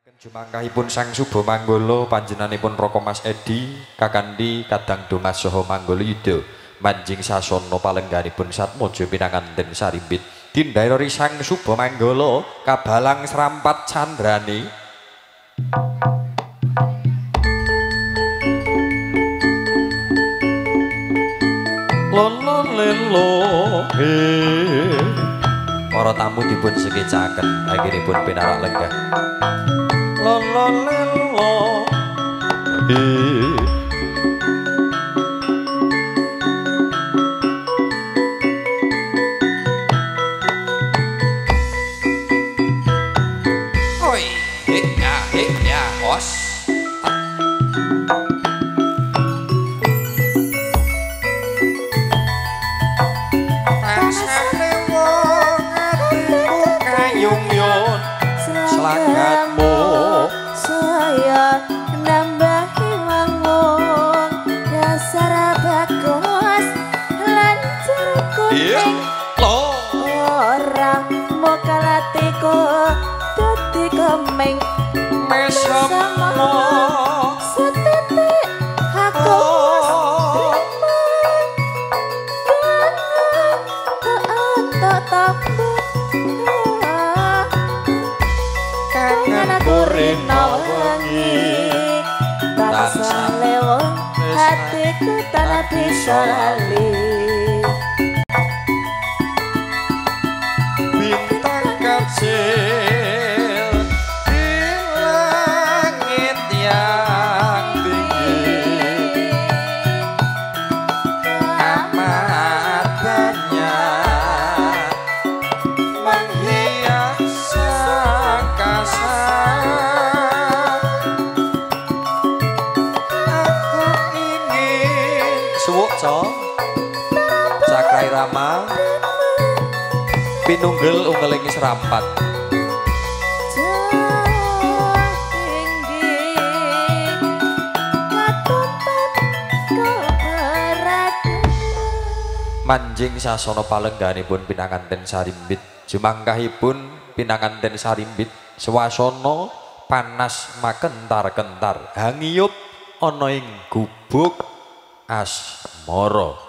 Jumangkahipun Sang Suba Manggala panjenenganipun Raka Mas Edi kakandhi kadang Domas saha Manggala Yuda manjing sasana palengganipun Satmaja pinanganten sarimbit dindairori Sang Suba Manggala kabalang srampat candrane lolo lelo para tamu dipun sekecaken akhiripun pinarak lenggah lolo lelo oi ya os selagatmu saya nambahi wangun dasar bagus lancar kuning orang mau kalatiku dadi kemeng mesemo setitik aku Rina wangi tansah lewat hatiku tanah bisa lali bintang kecil di langit yang tinggi amat banyak menghias angkasa. Cakrai Rama pinunggel unggeling serampat manjing sasana palengganipun pinanganten sarimbit jumangkahipun pinanganten sarimbit swasana panas makentar-kentar hangiyup ana ing gubuk asmara.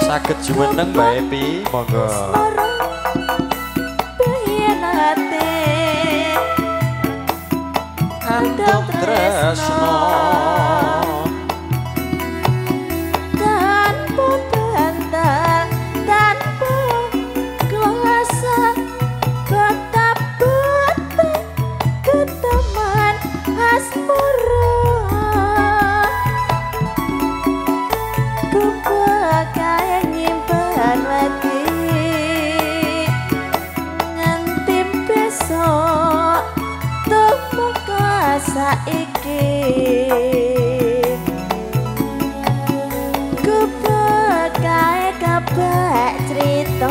Saged jumeneng Mbak Epi, monggo. Andhong tresno tanpa bantal tanpa kuasa betapa keteman asmara kupakai nyimpen lagi nganti besok temu saiki kubek kae kabeh crita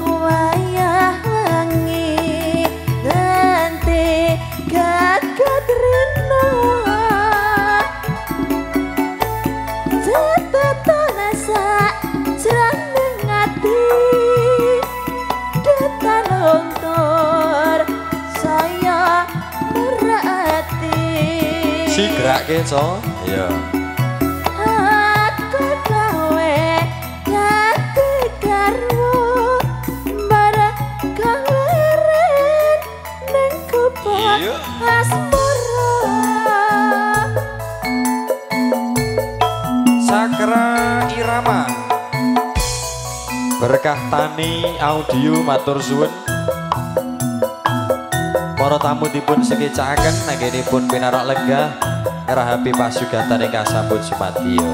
wayah wengi nganti gagat rina tetetana sak jroning ati detan lontor saya sigrake so iya aku gawe ngati karo bareng gawe Sakra Irama berkah tani audio matur suwun para tamu dipun sekecakaken anggenipun pinarak lenggah rahapi pasugatan ingkang sambut sumadyo.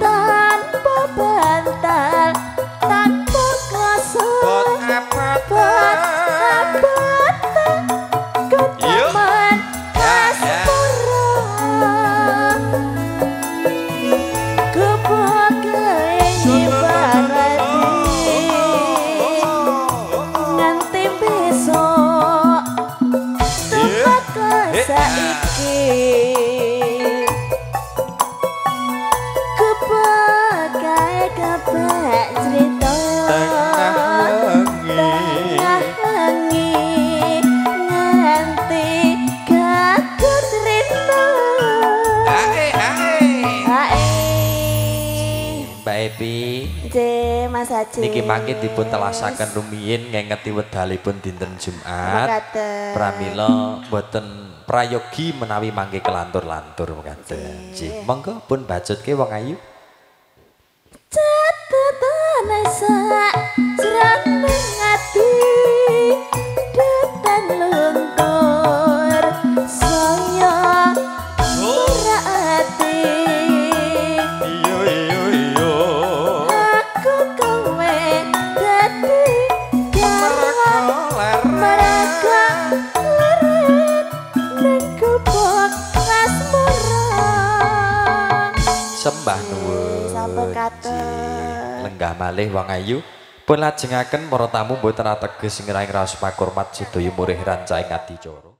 Tanpa bantal, tanpa kuasa, keteman asmara, kebagai ibarati nganti besok tempat saiki. Mas Haji niki mangke dipun telasaken rumiyin ngengeti wedalipun dinten Jumat pramila boten prayogi menawi mangke kelantur-lantur mekaten. Nggih, monggo pun bacutke wong ayu. Catetane sak jroning ati detan luntur saya berarti aku kowe dadi mereka leren ning gubuk asmara. Sembah nuwun. Sampun katur. Lenggah malih wong ayu pun lajengaken para tamu mboten ateges ngraing raos pakurmat sedaya murih rancaing adicara.